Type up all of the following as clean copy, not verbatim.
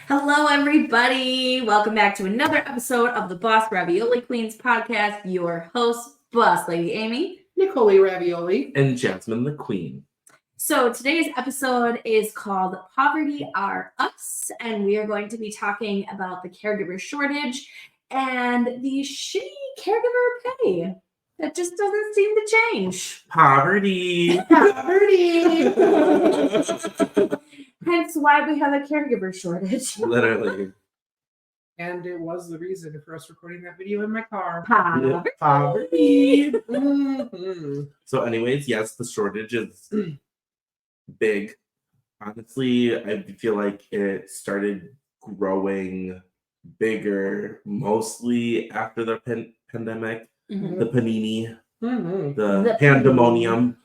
Hello, everybody. Welcome back to another episode of the Boss Ravioli Queens podcast. Your host, Boss Lady Amy. Nicole Ravioli. And Jasmine the Queen. So today's episode is called Poverty Are Us, and we are going to be talking about the caregiver shortage and the shitty caregiver pay that just doesn't seem to change. Poverty. Poverty. Hence why we have a caregiver shortage. Literally. And it was the reason for us recording that video in my car. Poverty. Mhm. So anyways, yes, the shortage is big. Honestly, I feel like it started growing bigger mostly after the pandemic, Mhm. the panini, Mhm. the pandemonium.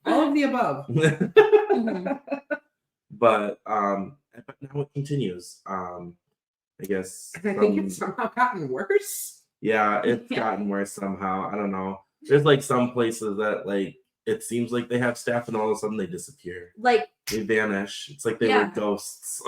All of the above. Mhm. But now it continues. I guess And I think it's somehow gotten worse. yeah, it's Yeah. gotten worse somehow. I don't know. There's like some places that like it seems like they have staff and all of a sudden they disappear. Like, They vanish. It's like they Yeah. were ghosts.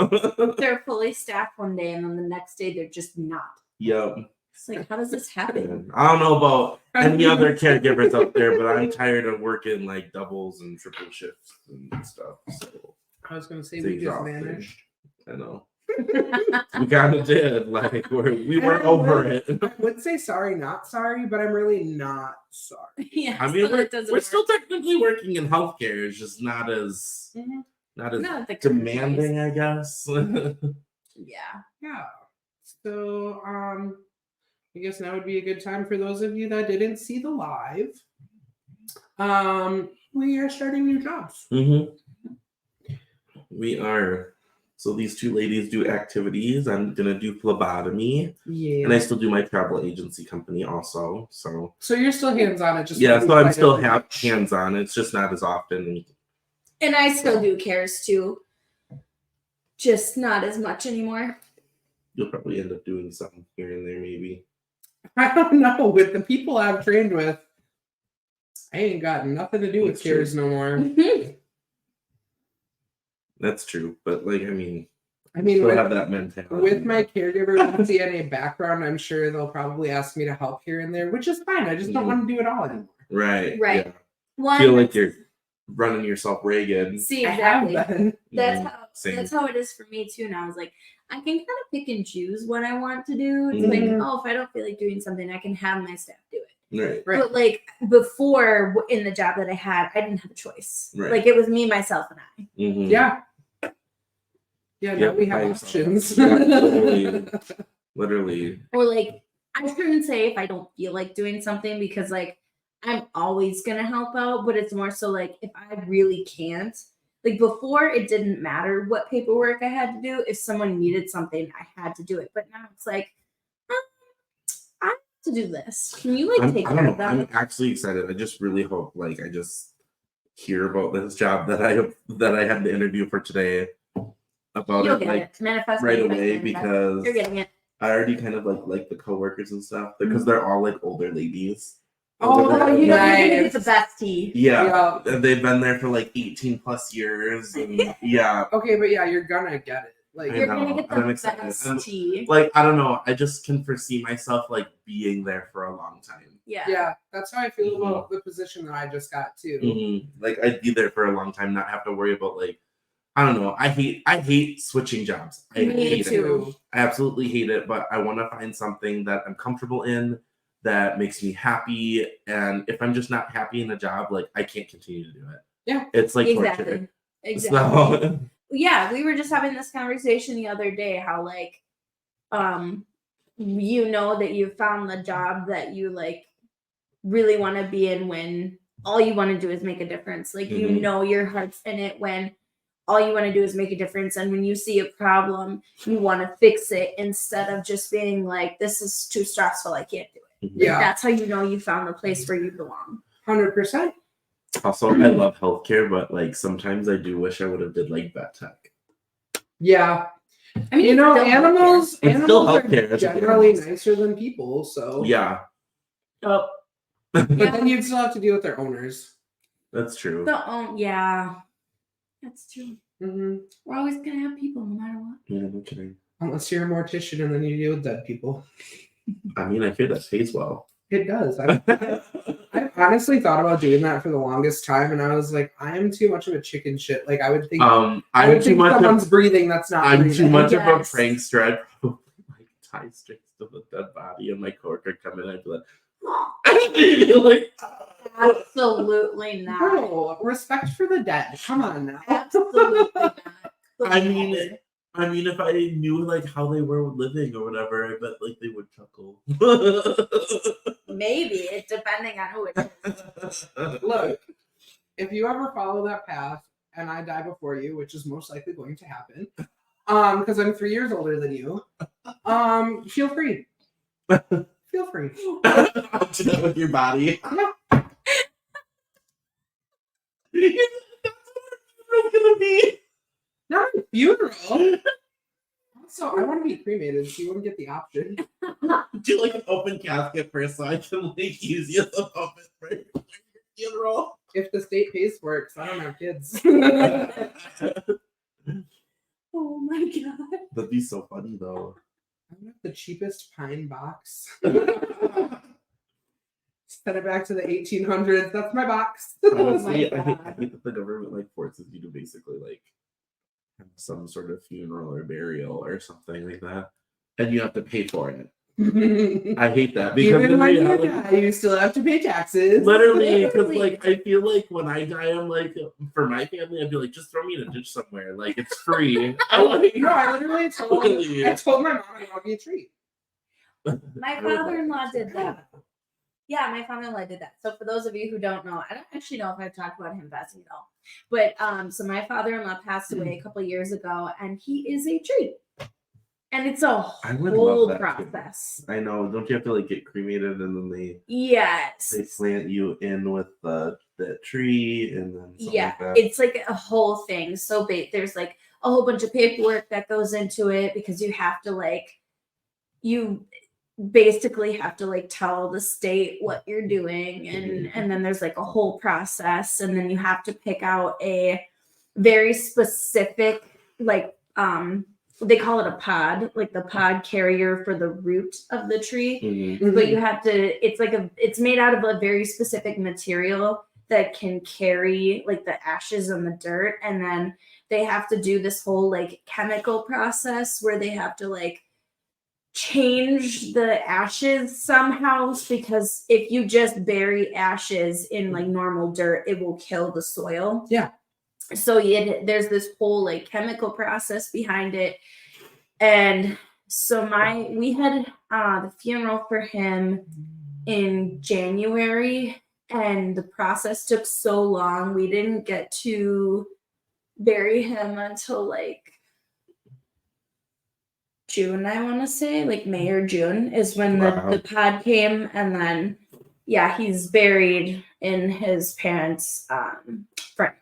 they're fully staffed one day and then the next day they're just not. Yep. It's like, how does this happen? And I don't know about any other caregivers out there, but I'm tired of working like doubles and triple shifts and stuff. So I was going to say it's we just exhausting. vanished. I know. We kind of did. Like we were over it. I would say sorry, not sorry, but I'm really not sorry. Yeah, I mean, so that doesn't we're work. still technically working in healthcare. It's just not as Mhm. not as Not at the current demanding, I guess. Yeah. Yeah. So, I guess now would be a good time for those of you that didn't see the live. We are starting new jobs. We are. So these two ladies do activities. I'm gonna do phlebotomy, Yeah. and I still do my travel agency company also. So So you're still hands on it, just yeah, maybe so I'm quite still as much. hands on. It's just not as often. And I still do cares too. Just not as much anymore. You'll probably end up doing something here and there, maybe. I don't know. With the people I've trained with, I ain't got nothing to do with That's true. cares no more. Mhm. That's true, but like, I mean, I mean, still have that mentality. with my caregiver CNA background, I'm sure they'll probably ask me to help here and there, which is fine. I just don't want to do it all anymore. right, Right. Yeah. One, Feel like you're running yourself ragged. see, I have exactly. been. That's Mhm. how Same. that's how it is for me too. Now I was like, I can kind of pick and choose what I want to do. It's Mhm. like, oh, if I don't feel like doing something, I can have my staff do it. Right. Right. But like before in the job that I had, I didn't have a choice. Right. Like it was me, myself, and I. Mhm. Yeah. Yeah, now Yep, we have by options. yourself. Yeah, totally. Literally. Or like I shouldn't say if I don't feel like doing something because like I'm always gonna help out, but it's more so like if I really can't. Like before, it didn't matter what paperwork I had to do. If someone needed something, I had to do it. But now it's like, I have to do this. Can you like take I don't care know. of that? I'm actually excited. I just really hope like I just hear about this job that I had to interview for today about You'll it get like it. Manifest right it, away manifest. because You're getting it. I already kind of like the coworkers and stuff because they're all like older ladies. Oh, Oh, you know you're gonna get Nice. the best tea. Yeah. And they've been there for like 18 plus years. And yeah. Okay, but yeah, you're gonna get it. Like, I You're know, gonna get and I'm the excited. best I'm- tea. Like, I don't know. I just can foresee myself like being there for a long time. Yeah. yeah, that's how I feel Mhm. about the position that I just got too. Mhm. Like I'd be there for a long time, not have to worry about like I don't know. I hate switching jobs. I Me hate too. it. I absolutely hate it, but I want to find something that I'm comfortable in that makes me happy. And if I'm just not happy in a job, like I can't continue to do it. Yeah. It's like Exactly. torture. Exactly. So, Yeah, we were just having this conversation the other day how like you know that you found the job that you like really want to be in when all you want to do is make a difference. Like you Mhm. know your heart's in it when all you want to do is make a difference, and when you see a problem you want to fix it instead of just being like, this is too stressful, I can't do it. Like, Yeah. that's how you know you found the place where you belong. 100%. also, I love healthcare, but like sometimes I do wish I would have did like vet tech. Yeah. I mean, You know, it's still animals It's still are healthcare, it's generally animals. nicer than people, so Yeah, healthcare. but Yeah. then you'd still have to deal with their owners. that's true. Yeah. That's true. Hmm. We're always gonna have people, no matter what. Yeah, no kidding. Unless you're a mortician and then you deal with dead people. I mean, I hear that pays well. It does. I've honestly thought about doing that for the longest time, and I was like, I am too much of a chicken shit. Like, I would think I I'm would too think much. someone's breathing that's not. I'm breathing. too much of a Yes. prankster. I'd probably like tie strings to the dead body, and my coworker come in, I'd be like, I'd be like, Absolutely not. Bro, respect for the dead. Come on now. Absolutely not. I mean, if I knew like how they were living or whatever, I bet like they would chuckle. maybe it's depending on who it is. Look, if you ever follow that path and I die before you, which is most likely going to happen, because I'm 3 years older than you, feel free. Feel free. Up to that with your body. That's what it's gonna be. Not a funeral. Also, I want to be cremated, so you wouldn't get the option. Do like an open casket first, so I can like use you as a puppet for your funeral. If the state pays for it, because I don't have kids. Oh my god. That'd be so funny though. I want the cheapest pine box. Send it back to the 1800s. That's my box. Honestly, my I hate God. that the government like forces you to basically like have some sort of funeral or burial or something like that, and you have to pay for it. I hate that because Even in when you reality, die, you still have to pay taxes. literally, because Literally. like I feel like when I die, I'm like for my family, I'd be like, just throw me in a ditch somewhere, like it's free. I'm like, No, I literally told my mom I want to be a tree. My father-in-law did that. Yeah, my father-in-law did that. So for those of you who don't know, I don't actually know if I've talked about him passing at all. But so my father-in-law passed away a couple years ago, and he is a tree. And it's a I would whole love that too. process. I know. Don't you have to like get cremated and then they Yes. plant you in with the tree and then something Yeah, like that? it's like a whole thing. So there's like a whole bunch of paperwork that goes into it because you have to like you basically have to like tell the state what you're doing and then there's like a whole process and then you have to pick out a very specific like they call it a pod, like the pod carrier for the root of the tree. Mhm. But you have to it's made out of a very specific material that can carry like the ashes and the dirt, and then they have to do this whole like chemical process where they have to like change the ashes somehow, because if you just bury ashes in like normal dirt, it will kill the soil. Yeah. So there's this whole like chemical process behind it. And so we had the funeral for him in January, and the process took so long. We didn't get to bury him until like June, I want to say, like May or June is when Wow. the pod came, and then yeah, he's buried in his parents' front.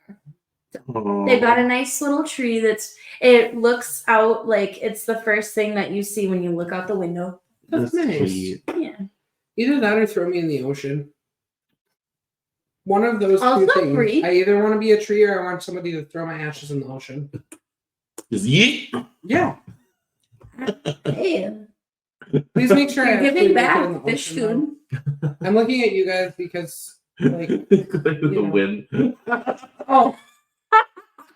Oh. They've got a nice little tree it looks out like it's the first thing that you see when you look out the window. That's nice. sweet. Yeah. Either that or throw me in the ocean. One of those Also two things. free. I either want to be a tree or I want somebody to throw my ashes in the ocean. Just yeet. Yeah. Hey, Please make sure I you're actually giving make it in back the fish ocean, food. though. I'm looking at you guys because like the know. wind. oh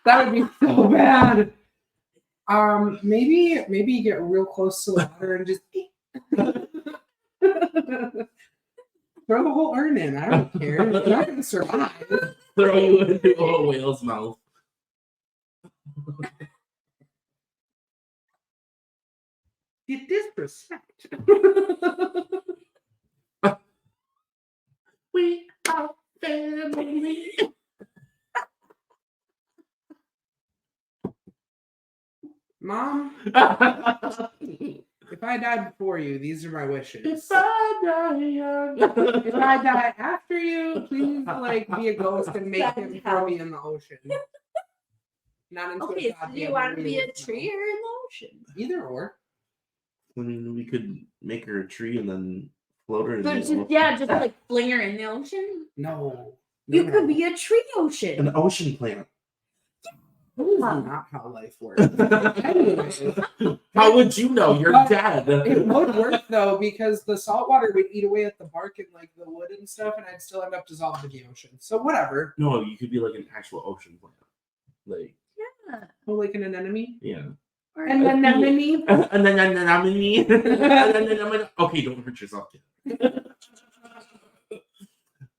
that would be so bad. Maybe get real close to the water and just throw the whole urn in. I don't care. You're not gonna survive. Throw you into a whale's mouth. You disrespect. We are family. Mom, if I die before you, these are my wishes. If I die young. If I die after you, please like be a ghost and make him throw me in the ocean. Not into Okay, a so do goddamn you want to be a marine tree or in the ocean? Either or. I mean, we could make her a tree and then float her in So the just ocean. just like fling her in the ocean. No. You No. could be a tree ocean. An ocean plant. That is not how life works. Anyways, How would you know? You're But dead. it would work though because the salt water would eat away at the bark and like the wood and stuff, and I'd still end up dissolved in the ocean. So whatever. No, you could be like an actual ocean plant. Like, Yeah. Oh, like an anemone. yeah. Or An anemone. And then okay, don't hurt yourself. Kid.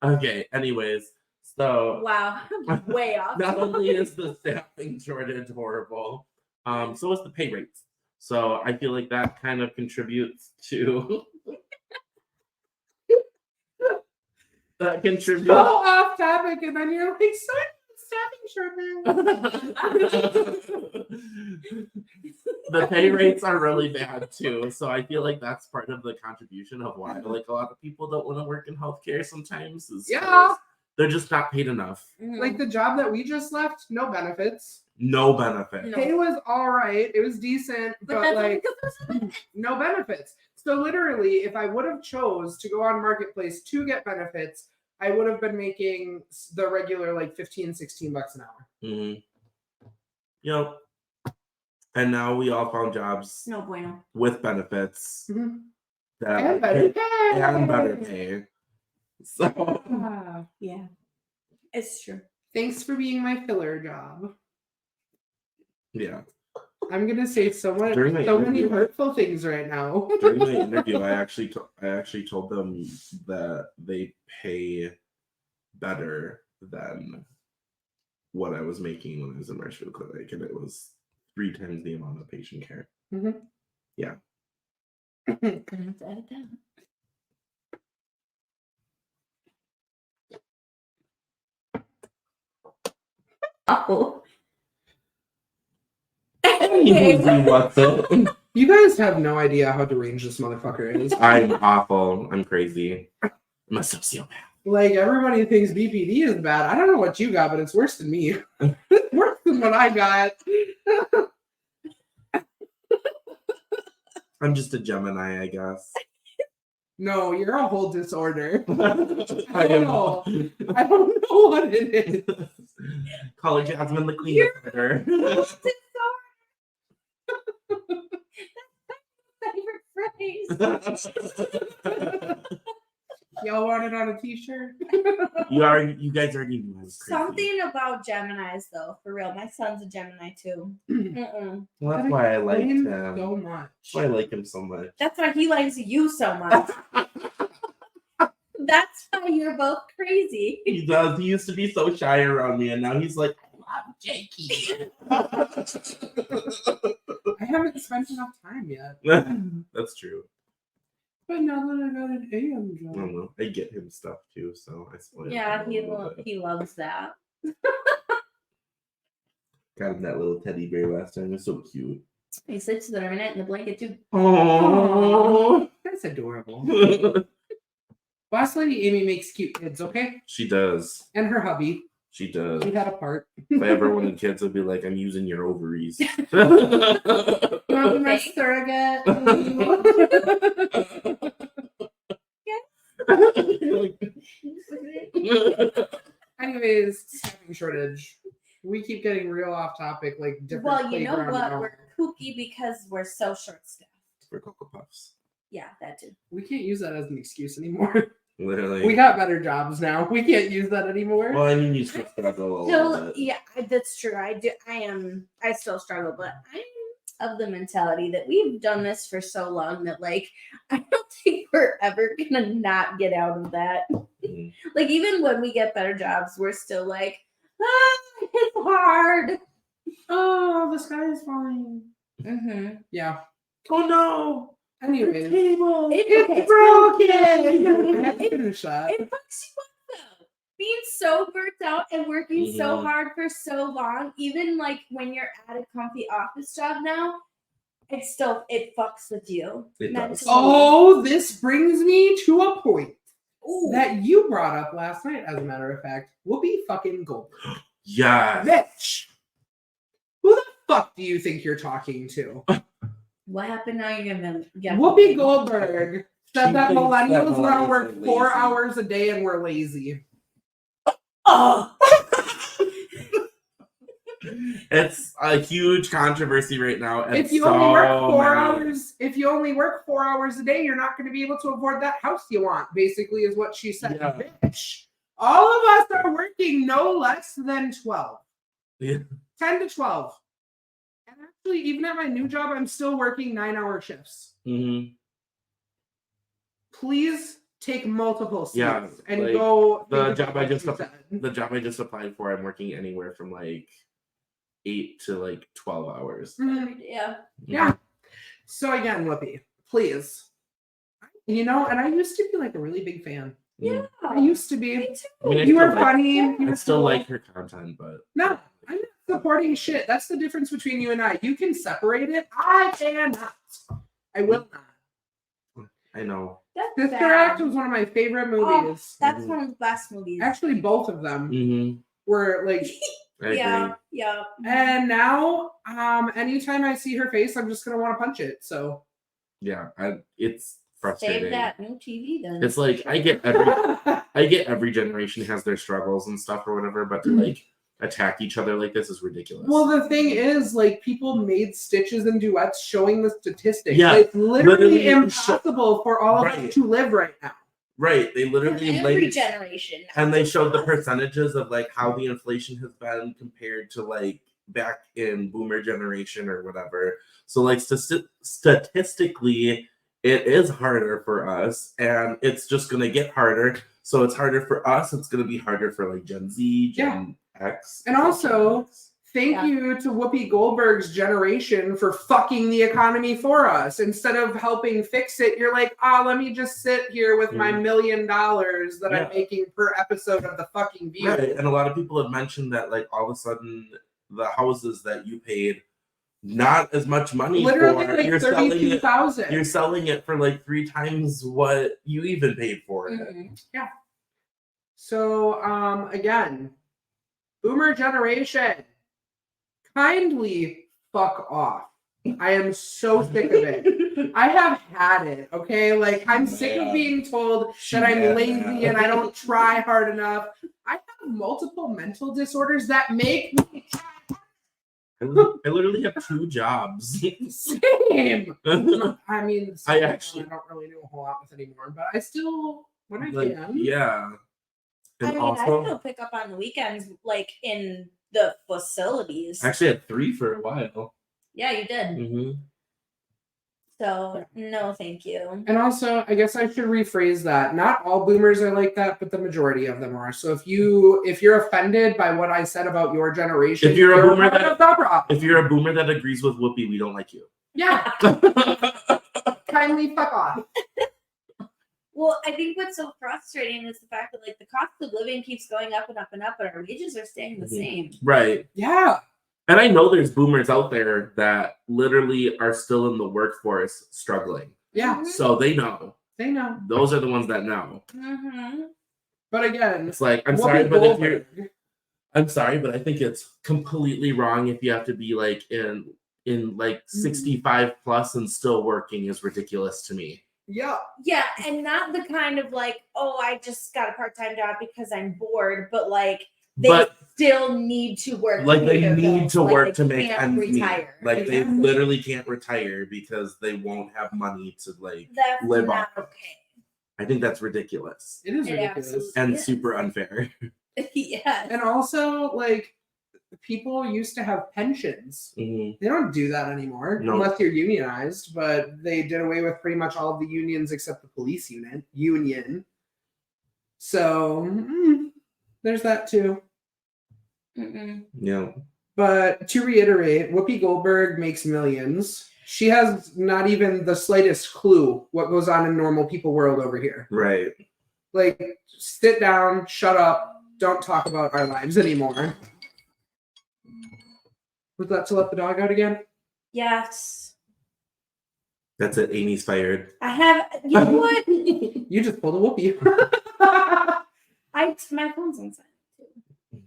Okay, anyways, so wow, way off. not only is the staffing shortage horrible, so is the pay rates. So I feel like that kind of contributes to So off topic, and then you're like, staffing shortage. The pay rates are really bad too, so I feel like that's part of the contribution of why like a lot of people don't want to work in healthcare sometimes. Is 'cause Yeah. they're just not paid enough. Mhm. Like the job that we just left, no benefits. No benefit. No. Pay was all right. It was decent, but that's like because there's no benefits. So literally, if I would have chose to go on Marketplace to get benefits, I would have been making the regular like 15, 16 bucks an hour. Mm-hmm. Yep. And now we all found jobs no bueno. with benefits Mhm. that And better and better pay. So Ah, Yeah, it's true. thanks for being my filler job. yeah. I'm gonna say so many During my many interview- hurtful things right now. During my interview, I actually told them that they pay better than what I was making when I was in Marshfield Clinic, and it was 3 times the amount of patient care. Gonna have to edit that. Oh. Anywho, what's up? You guys have no idea how deranged this motherfucker is. I'm awful. I'm crazy. I'm a sociopath. Like everybody thinks BPD is bad. I don't know what you got, but it's worse than me. It's worse than what I got. I'm just a Gemini, I guess. No, you're a whole disorder. I am. know. I don't know what it is. Call her Jasmine the Queen You're- of Thunder. Favorite phrase. Y'all want it on a t-shirt? You guys already knew I was crazy. Something about Geminis, though, for real. My son's a Gemini too. Mm-mm. Well, that's why I liked Explain him. so much. That's why I like him so much. That's why he likes you so much. That's why you're both crazy. He does. He used to be so shy around me, and now he's like, I love Jakey. I haven't spent enough time yet. That's true. But now that I got an AM I job. don't know. I get him stuff too, so I spoil Yeah, him a little bit. he loves that. Got him that little teddy bear last time. It was so cute. He sits there in it in the blanket too. Oh. That's adorable. Boss Lady Amy makes cute kids, okay? She does. And her hubby. She does. We had a part. If I ever wanted kids, I'd be like, I'm using your ovaries. You want to be my Okay. surrogate? Anyways, staffing shortage. We keep getting real off topic, like different. Well, you know playground what? now. We're kooky because we're so short staffed. For Cocoa Puffs. Yeah, that too. We can't use that as an excuse anymore. Literally. We got better jobs now. We can't use that anymore. Well, I mean, you still struggle a little Still, bit. yeah, that's true. I still struggle, but I'm of the mentality that we've done this for so long that like I don't think we're ever gonna not get out of that. Mhm. Like even when we get better jobs, we're still like, it's hard. Oh, the sky is falling. Mm-hmm. Yeah. Oh no! Anyways, Table. It's broken. I have to finish that. It fucks you up though. Being so burnt out and working so Mhm. hard for so long, even like when you're at a comfy office job now, it fucks with you. It does. mentally. Oh, this brings me to a point Ooh. that you brought up last night, as a matter of fact. Whoopi fucking Goldberg. Yes. Bitch. Who the fuck do you think you're talking to? What happened now? You're gonna get Whoopi Goldberg said She that thinks that millennials want to millennials work are 4 lazy. hours a day and we're lazy. Oh. It's a huge controversy right now. and If you only work so 4 many- hours, if you only work 4 hours a day, you're not going to be able to afford that house you want. Basically, is what she said. Yeah. Bitch, all of us are working no less than 12, Yeah. 10 to 12. And actually, even at my new job, I'm still working 9-hour shifts. Mhm. Please take multiple seats Yeah, and like, go. the think job about I what just you ap- said. The job I just applied for, I'm working anywhere from like 8 to like 12 hours. Mhm. Yeah. Yeah. So again, Whoopi, please. And I used to be like a really big fan. Mm. I used to be. Me too. I mean, I You still were like- funny. You I were still cool. like her content, but No, I'm not supporting shit. That's the difference between you and I. You can separate it. I cannot. I will not. I know. That's Sister sad. Act was one of my favorite movies. That's one of the best movies. Actually, both of them Mm-hmm. were like. I agree. Yeah. And now, anytime I see her face, I'm just gonna want to punch it. So. Yeah, it's frustrating. Save that new TV then. It's like I get every generation has their struggles and stuff or whatever, but to like attack each other like this is ridiculous. Well, the thing is, like, people made stitches and duets showing the statistics. Yeah, It's literally literally impossible for all of Right. us to live right now. right, they literally every like generation. and they showed the percentages of like how the inflation has been compared to like back in boomer generation or whatever. So like statistically it is harder for us and it's just going to get harder. So it's harder for us, it's going to be harder for like Gen Z, Gen X. And also, Gen X. Thank Yeah. you to Whoopi Goldberg's generation for fucking the economy for us. Instead of helping fix it, you're like, let me just sit here with my $1 million that I'm Yeah. making per episode of the fucking View. Right, and a lot of people have mentioned that like all of a sudden the houses that you paid not as much money Literally for, like you're selling it. You're $32,000. selling it for like 3 times what you even paid for it. Mhm. So again, boomer generation, kindly fuck off. I am so sick of it. I have had it, okay? Like, I'm sick of Man. being told She that I'm mad lazy now. and I don't try hard enough. I have multiple mental disorders that make me I literally have 2 jobs. same. I mean, I actually- I don't really do a whole lot with anymore, but I still, when I Like, can. yeah. I And mean, I also, still pick up on the weekends, like in the facilities. I actually had 3 for a while. Yeah, you did. Mm-hmm. So no, thank you. And also, I guess I should rephrase that. Not all boomers are like that, but the majority of them are. So if you're offended by what I said about your generation, If you're a boomer part that- of the problem. If you're a boomer that agrees with Whoopi, we don't like you. Yeah, kindly fuck off. Well, I think what's so frustrating is the fact that like the cost of living keeps going up and up and up, but our wages are staying the Mhm. same. Right. Yeah. And I know there's boomers out there that literally are still in the workforce struggling. Yeah, So they know. they know. Those are the ones that know. Mm-hmm. But again, It's like, I'm Whoopi sorry, but if you're Goldberg- I'm sorry, but I think it's completely wrong if you have to be like in like 65 plus and still working is ridiculous to me. yeah, Yeah, and not the kind of like, oh, I just got a part-time job because I'm bored, but like they But still need to work. to like pay they their need bills. to Like, work they to make can't ends meet. retire. Like they Exactly. literally can't retire because they won't have money to like That's live not off. okay. I think that's ridiculous it is It ridiculous. absolutely- and Yes. super unfair. Yes. And also, like, people used to have pensions. Mhm. They don't do that anymore No. unless you're unionized, but they did away with pretty much all of the unions except the police union. So there's that too. Mm-mm. Yeah. But to reiterate, Whoopi Goldberg makes millions. She has not even the slightest clue what goes on in normal people world over here. Right. Like, sit down, shut up, don't talk about our lives anymore. Was that to let the dog out again? Yes. That's it. Amy's fired. I have. You know what? You just pulled a Whoopi. My phone's on silent too.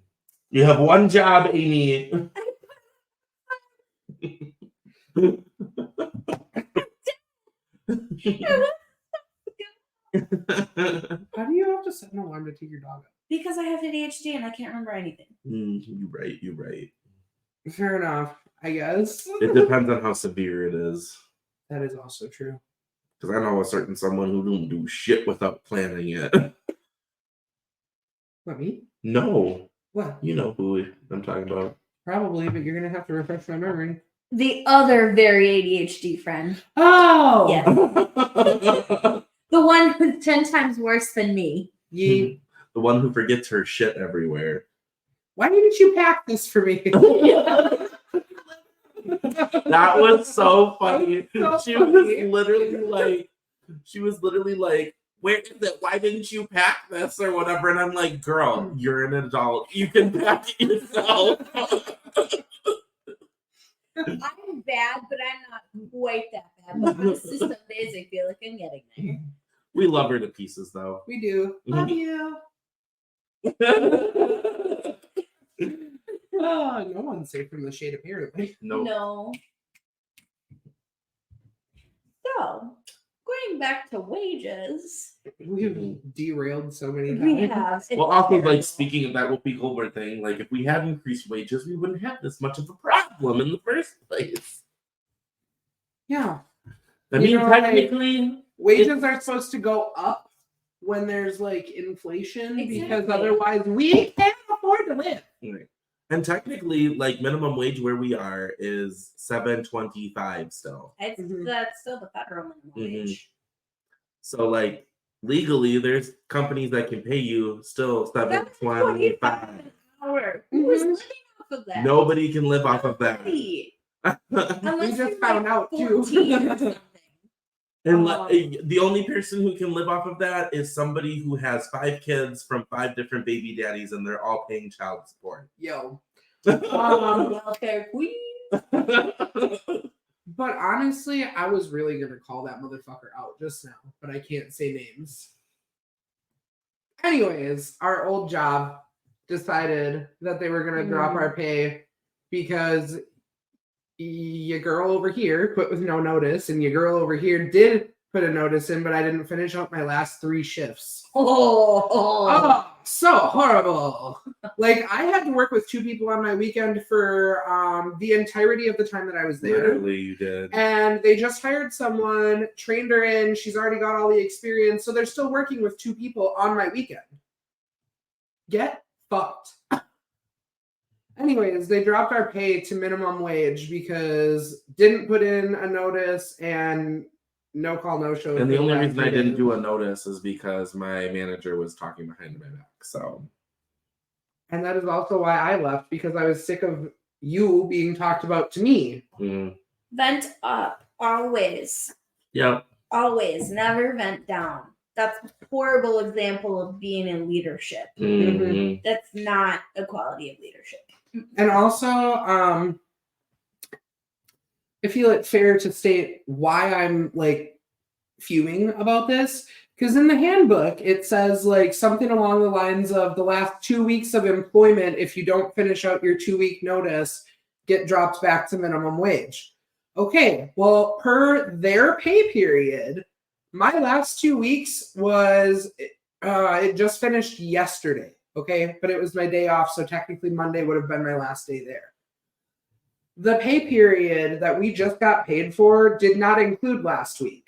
You have one job, Amy. How do you have to set an alarm to take your dog out? Because I have ADHD and I can't remember anything. You're right. You're right. Fair enough, I guess. It depends on how severe it is. That is also true. Because I know a certain someone who don't do shit without planning it. What, me? No, What? you know who I'm talking about. Probably, but you're gonna have to refresh my memory. The other very ADHD friend. Oh! Yeah. The one who's 10 times worse than me. Ye. The one who forgets her shit everywhere. Why didn't you pack this for me? That was so funny. So She funny. was literally like, where is it? Why didn't you pack this or whatever? And I'm like, girl, you're an adult. You can pack it yourself. I'm bad, but I'm not quite that bad. But honestly, some days I feel like I'm getting there. We love her to pieces, though. We do. Love you. Oh, no one's safe from the shade, apparently. Nope. No. So, going back to wages, We've derailed so many we times. have. it's Well, also, like, terrible. speaking of that Whoopi Goldberg thing, like, if we had increased wages, we wouldn't have this much of a problem in the first place. Yeah. I You mean, know, like, technically, Wages are supposed to go up when there's like inflation because Exactly. otherwise we can't afford to live. right. And technically, like, minimum wage where we are is $7.25 still. That's still the federal minimum wage. So, like, legally, there's companies that can pay you still $7.25. an hour. Who's Mhm. living off of that? Nobody can live off of that. Nobody. We Unless just you're, found like, out too. 14 or something. And the only person who can live off of that is somebody who has 5 kids from 5 different baby daddies, and they're all paying child support. Yo. Welfare queen. But honestly, I was really gonna call that motherfucker out just now, but I can't say names. Anyways, our old job decided that they were gonna drop our pay because your girl over here quit with no notice, and your girl over here did put a notice in, but I didn't finish up my last 3 shifts. Oh, so horrible. Like, I had to work with 2 people on my weekend for the entirety of the time that I was there. Literally, you did. And they just hired someone, trained her in. She's already got all the experience. So they're still working with 2 people on my weekend. Get fucked. Anyways, they dropped our pay to minimum wage because didn't put in a notice and no call, no show. And the for only last reason I 3 didn't days. do a notice is because my manager was talking behind my back. So, And that is also why I left, because I was sick of you being talked about to me. Vent up. Always. yeah. Always. Never vent down. That's a horrible example of being in leadership. Mhm. That's not a quality of leadership. And also, I feel it fair to state why I'm like fuming about this. Because in the handbook, it says like something along the lines of the last 2 weeks of employment, if you don't finish out your 2-week notice, get dropped back to minimum wage. Okay, well, per their pay period, my last 2 weeks was, it just finished yesterday. Okay, but it was my day off, so technically Monday would have been my last day there. The pay period that we just got paid for did not include last week.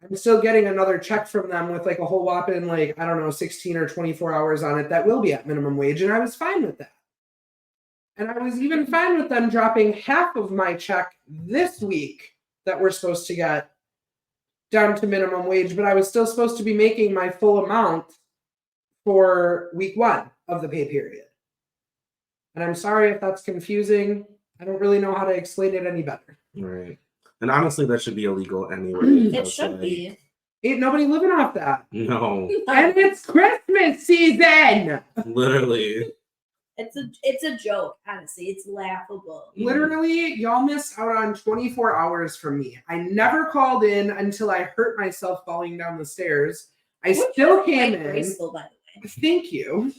I'm still getting another check from them with like a whole whopping, like, I don't know, 16 or 24 hours on it that will be at minimum wage, and I was fine with that. And I was even fine with them dropping half of my check this week that we're supposed to get down to minimum wage, but I was still supposed to be making my full amount for week 1 of the pay period. And I'm sorry if that's confusing. I don't really know how to explain it any better. Right. And honestly, that should be illegal anyway. It because, should like, be. Ain't nobody living off that. No, And it's Christmas season. literally. It's a joke, honestly. It's laughable. Literally, y'all missed out on 24 hours from me. I never called in until I hurt myself falling down the stairs. I still came Quite in. graceful, by the way. Thank you.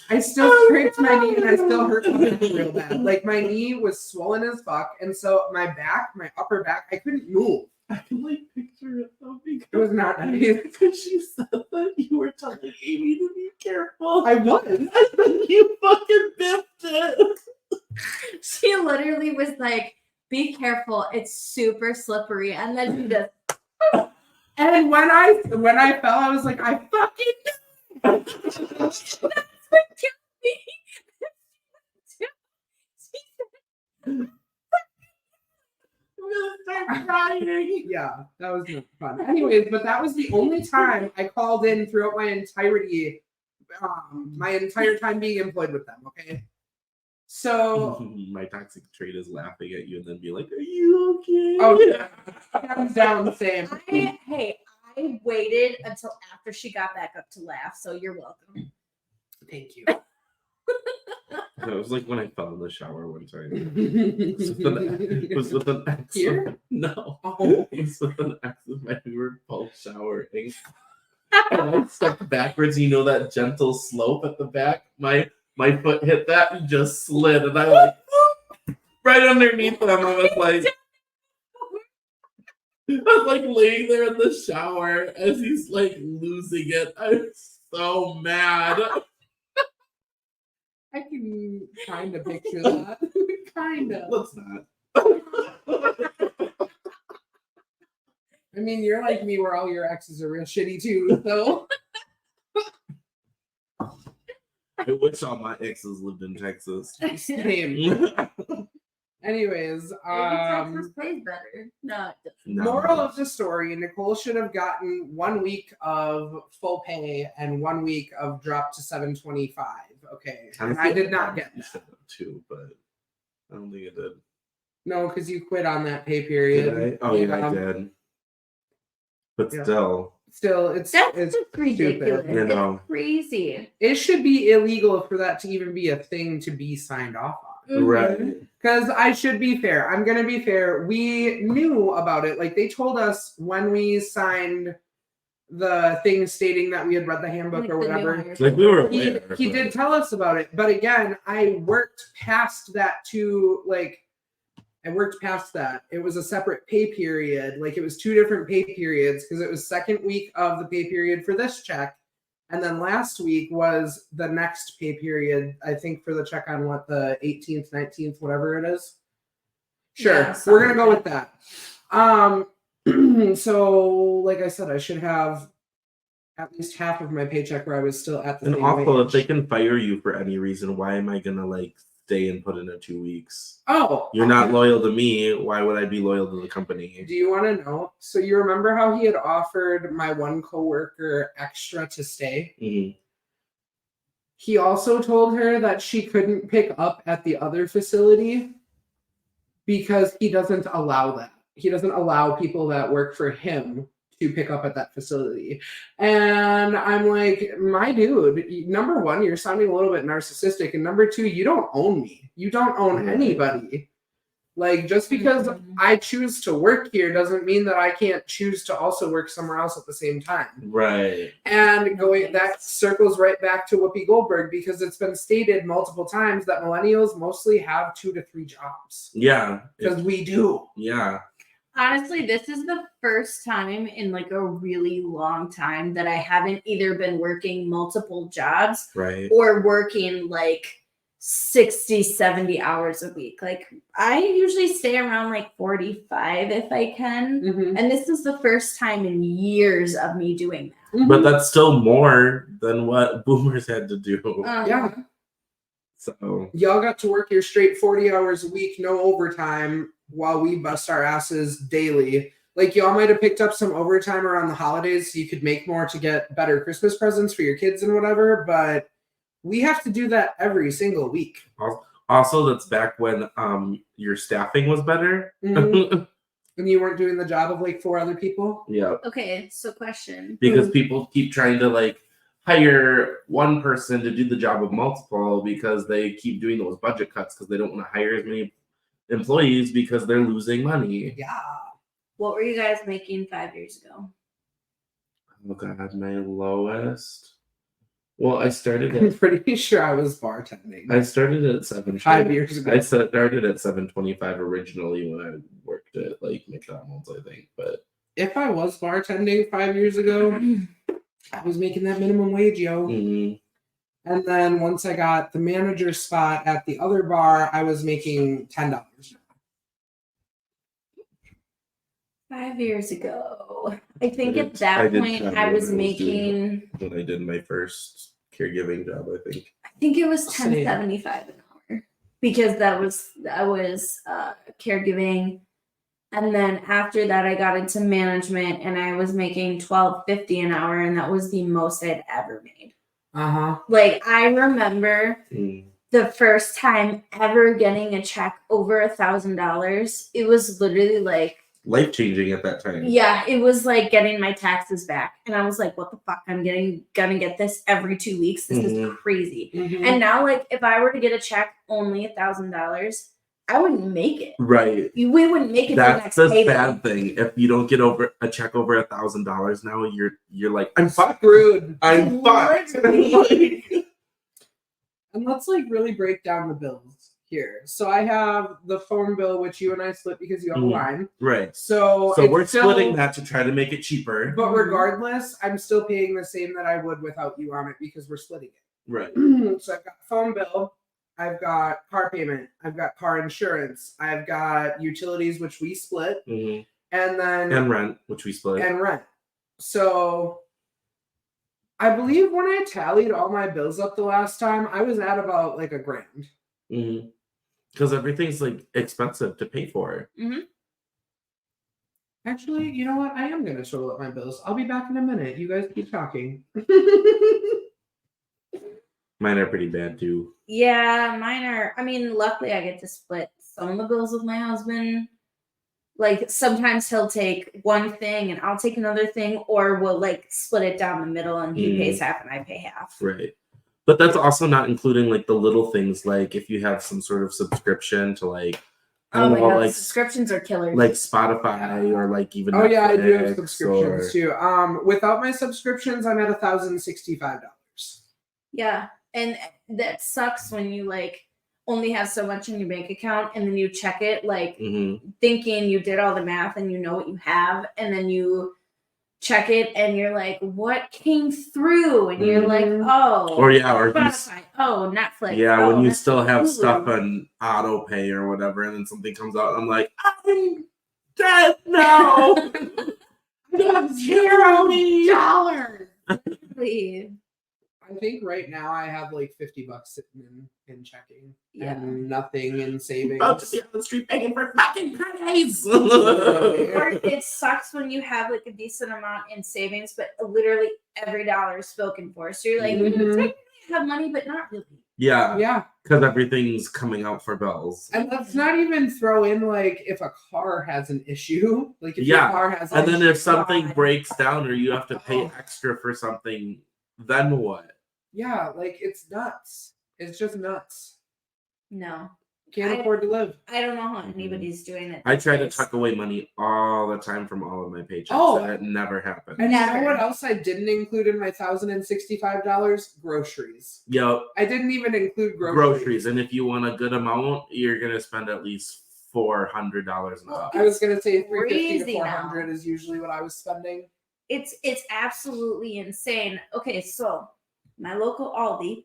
I still scraped my knee and I still hurt my back real bad. Like, my knee was swollen as fuck, and so my back, my upper back, I couldn't move. I can like picture it though It was not nice. because she said that you were telling Amy to be careful. I was. And then you fucking biffed it. She literally was like, "Be careful, it's super slippery," and then she just And when I fell, I was like, I fucking know. that's what killed me. I'm gonna start crying. Yeah, that was not fun. Anyways, but that was the only time I called in throughout my entirety, my entire time being employed with them. Okay, so My toxic trait is laughing at you and then be like, "Are you okay?" oh, yeah, hands down, same. I waited until after she got back up to laugh, so you're welcome. Thank you. It was like when I fell in the shower one time. It was with an ex. Here? No. Oh. It was with an ex of mine. We were both showering. And I stepped backwards. You know that gentle slope at the back? My foot hit that and just slid. And I like right underneath them. I was like laying there in the shower as he's like losing it. I was so mad. I can kind of picture that. Kind of. Let's not. I mean, you're like me, where all your exes are real shitty too. So I wish all my exes lived in Texas. same. Anyways, Texas pays better. No, it doesn't. No. moral of the story: Nicole should have gotten 1 week of full pay and 1 week of drop to $7.25. Okay, and I did not get You that. said that too, but I don't think I did. No, because you quit on that pay period. Did I? Oh yeah, I did. But Yeah. still, Still, That's it's just ridiculous. You know. It's crazy. it should be illegal for that to even be a thing to be signed off on. Mhm. right? Because I should be fair. I'm going to be fair. We knew about it. Like, they told us when we signed the thing stating that we had read the handbook Like or the new whatever. hires. Like we were He aware. did but- tell us about it. But again, I worked past that to, like, I worked past that. It was a separate pay period. Like, it was 2 different pay periods because it was second week of the pay period for this check. And then last week was the next pay period, I think, for the check on what, the 18th, 19th, whatever it is. Sure. Yeah, We're going to go something. with that. So, like I said, I should have at least half of my paycheck where I was still at the And same also, if wage. they can fire you for any reason, why am I gonna like stay and put in a 2 weeks? Oh, You're not loyal to me. Why would I be loyal to the company? Do you want to know? So you remember how he had offered my one coworker extra to stay? Mhm. He also told her that she couldn't pick up at the other facility because he doesn't allow that. He doesn't allow people that work for him to pick up at that facility. And I'm like, my dude, number one, you're sounding a little bit narcissistic. And number two, you don't own me. You don't own Right. anybody. Like, just because Mhm. I choose to work here doesn't mean that I can't choose to also work somewhere else at the same time. Right. And that circles right back to Whoopi Goldberg, because it's been stated multiple times that millennials mostly have 2 to 3 jobs. Yeah. Because we do. Yeah. Honestly, this is the first time in like a really long time that I haven't either been working multiple jobs Right. or working like 60, 70 hours a week. Like I usually stay around like 45 if I can. Mhm. And this is the first time in years of me doing that. Mhm. But that's still more than what boomers had to do. Yeah. So Y'all got to work your straight 40 hours a week, no overtime, while we bust our asses daily. Like, y'all might have picked up some overtime around the holidays so you could make more to get better Christmas presents for your kids and whatever, but we have to do that every single week. also, that's back when your staffing was better. Mhm. And you weren't doing the job of like 4 other people. Yeah. Okay, so question. Because people keep trying to like hire one person to do the job of multiple because they keep doing those budget cuts because they don't want to hire as many employees because they're losing money. Yeah. What were you guys making 5 years ago? Oh god, my lowest. Well, I started I'm at pretty sure I was bartending 7 5 years ago. I started at 7.25 originally when I worked at like McDonald's, I think. But If I was bartending 5 years ago, I was making that minimum wage, yo. mhm. And then once I got the manager spot at the other bar, I was making $10. 5 years ago. I think I at that did point kind I of was when I was doing making, when I did my first caregiving job, I think. I think it was Same. $10.75 an hour because that was caregiving. And then after that I got into management and I was making $12.50 an hour, and that was the most I'd ever made. Like, I remember the first time ever getting a check over $1,000. It was literally like, Life changing at that time. yeah, it was like getting my taxes back. And I was like, what the fuck? I'm gonna get this every 2 weeks. This is crazy. And now, like, if I were to get a check only $1,000, I wouldn't make it. Right. We wouldn't make it till That's next the payday. sad thing. If you don't get over a check over $1,000 now, you're like, I'm fucked. Rude. I'm fucked. Literally. And let's like really break down the bills here. So I have the phone bill, which you and I split because you have a line. Right. So So it's we're still, splitting that to try to make it cheaper. But regardless, I'm still paying the same that I would without you on it because we're splitting Right. it. So I've got phone bill, I've got car payment, I've got car insurance, I've got utilities, which we split, Mhm. and then And rent, which we split. and rent. So I believe when I tallied all my bills up the last time, I was at about like $1,000. Because everything's like expensive to pay for. Actually, you know what? I am going to total up my bills. I'll be back in a minute. You guys keep talking. Mine are pretty bad too. Yeah, mine are. I mean, luckily I get to split some of the bills with my husband. Like, sometimes he'll take one thing and I'll take another thing, or we'll like split it down the middle and he pays half and I pay half. Right. But that's also not including like the little things, like if you have some sort of subscription to like, I don't know, like subscriptions are killers. like Spotify or like even Oh yeah, I do have Netflix subscriptions too. Without my subscriptions, I'm at $1,065. Yeah, and that sucks when you like only have so much in your bank account and then you check it like thinking you did all the math and you know what you have, and then you check it and you're like, what came through? And you're like, oh, or yeah, or Spotify, oh, Netflix. Yeah, when you Netflix, still have Hulu. stuff on auto pay or whatever, and then something comes out, I'm like, I'm dead now. $0. Literally. I think right now I have like $50 sitting in checking Yeah. and nothing in savings. About to be on the street begging for fucking pennies. Or it sucks when you have like a decent amount in savings, but literally every dollar is spoken for. So you're like, technically I have money, but not really. Yeah, Yeah. because everything's coming out for bills. And let's not even throw in like if a car has an issue. Like if your car has And then if something God. breaks down or you have to pay extra for something, then what? Yeah, like it's nuts. It's just nuts. No. Can't afford to live. I don't know how anybody's doing it. I try to these days. tuck away money all the time from all of my paychecks. Oh. and it never happens. And you know Never. what else I didn't include in my $1,065? Groceries. Yo, I didn't even include groceries. And if you want a good amount, you're gonna spend at least $400 an hour. I was gonna say $350 to Crazy $400 now. is usually what I was spending. It's absolutely insane. Okay, so my local Aldi,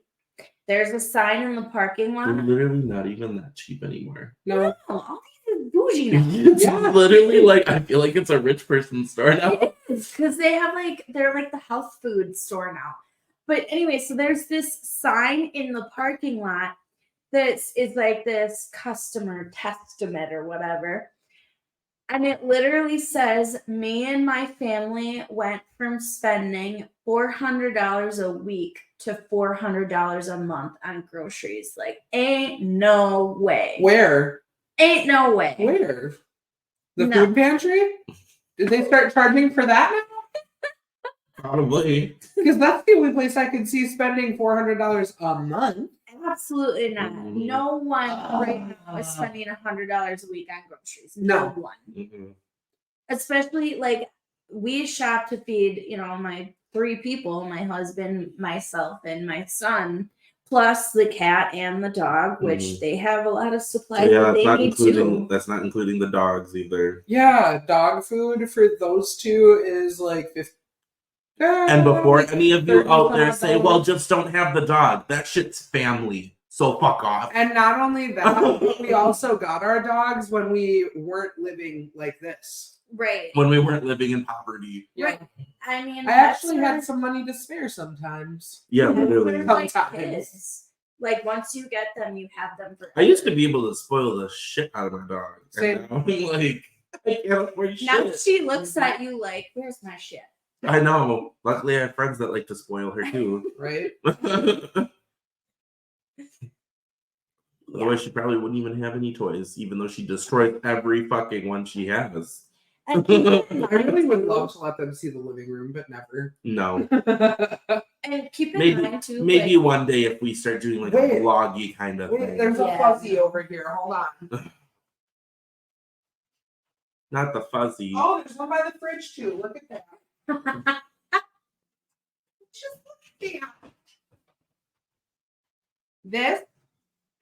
there's a sign in the parking They're lot. literally not even that cheap anymore. No. Oh, Aldi is bougie now. It's Yeah. literally like, I feel like it's a rich person's store now. It is, because they have they're like the health food store now. But anyway, so there's this sign in the parking lot that is like this customer testament or whatever. And it literally says, me and my family went from spending $400 a week to $400 a month on groceries. Like, ain't no way. Where? Ain't no way. Where? The No. food pantry? Did they start charging for that now? Probably. Because that's the only place I could see spending $400 a month. Absolutely not. No one right now is spending $100 a week on groceries. No No. one. Especially like we shop to feed, my 3 people, my husband, myself, and my son, plus the cat and the dog, which they have a lot of supplies Yeah, that they need that's not including the dogs either. Yeah, dog food for those two is like And before any of you 30 out there some say, odd well, dollars. just don't have the dog. That shit's family. So fuck off. And not only that, we also got our dogs when we weren't living like this. Right. When we weren't living in poverty. Yeah. Right. I mean, I actually pets had are- some money to spare sometimes. Yeah, pets literally. are like Sometimes. kids. Like once you get them, you have them forever. I used to be able to spoil the shit out of my dog. Same. And now I'm like, I can't afford Now shit. she looks at you like, "Where's my shit?" I know. Luckily, I have friends that like to spoil her too. Right? Otherwise, she probably wouldn't even have any toys, even though she destroys every fucking one she has. And keep in I really mind, would too- love to let them see the living room, but never. No. and keep in Maybe mind too. maybe like, one day if we start doing like a Wait. vloggy kind of Wait, thing. there's Yeah. a fuzzy over here. Hold on. Not the fuzzy. Oh, there's one by the fridge too. Look at that. Just look at that. This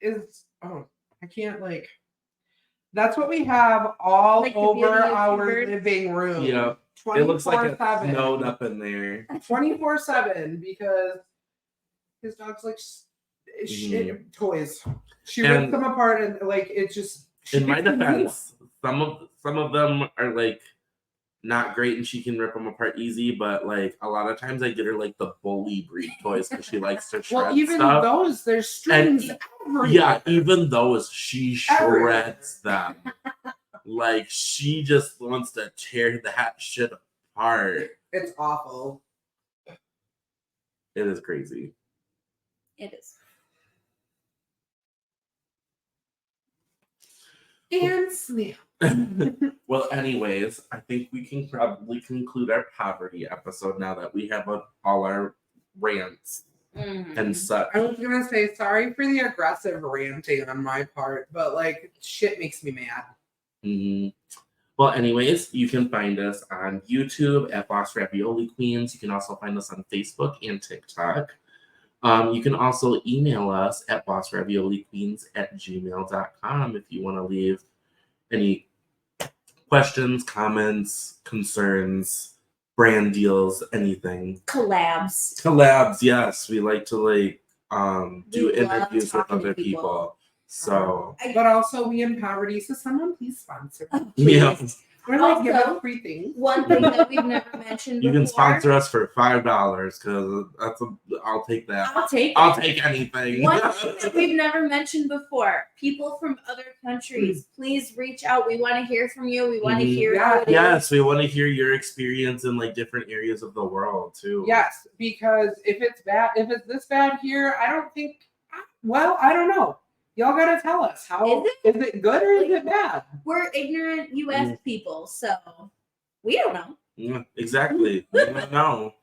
is I can't like. That's what we have all Like the over beauty of our birds. living room. Yeah. It looks like it's 24/7. snowed up in there. 24/7 because his dog's like toys. She And- rips them apart and like it just. she In my picks them up. defense, some of them are like not great and she can rip them apart easy, but like a lot of times I get her like the bully breed toys because she likes to shred Well, even stuff. those, there's strings everywhere. Yeah, even those she Everywhere. shreds them. Like she just wants to tear that shit apart. It's awful. It is crazy. it is. And sleep. Well, anyways, I think we can probably conclude our poverty episode now that we have all our rants Mhm. and such. I was gonna say sorry for the aggressive ranting on my part, but like shit makes me mad. Mhm. Well, anyways, you can find us on YouTube at Boss Ravioli Queens. You can also find us on Facebook and TikTok. You can also email us at bossravioliqueens@gmail.com if you want to leave any questions, comments, concerns, brand deals, anything. Collabs. Collabs, yes. We like to do We love interviews with talking to other people. people. So But also we in poverty, so someone please sponsor. us. yeah. We're like give Also, us free things. One thing that we've never mentioned You before. can sponsor us for $5 because I'll take that. I'll take it. I'll take anything. One thing that we've never mentioned before: people from other countries, please reach out. We want to hear from you. We want to Mhm. hear how it is. Yes, we want to hear your experience in like different areas of the world too. Yes, because if it's this bad here, I don't think. Well, I don't know. Y'all gotta tell us how Is is it good or is it bad? We're ignorant U.S. people, so we don't know. Yeah, exactly. We don't know.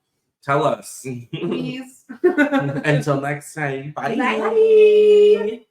Tell us. Please. Until next time. Bye. Bye.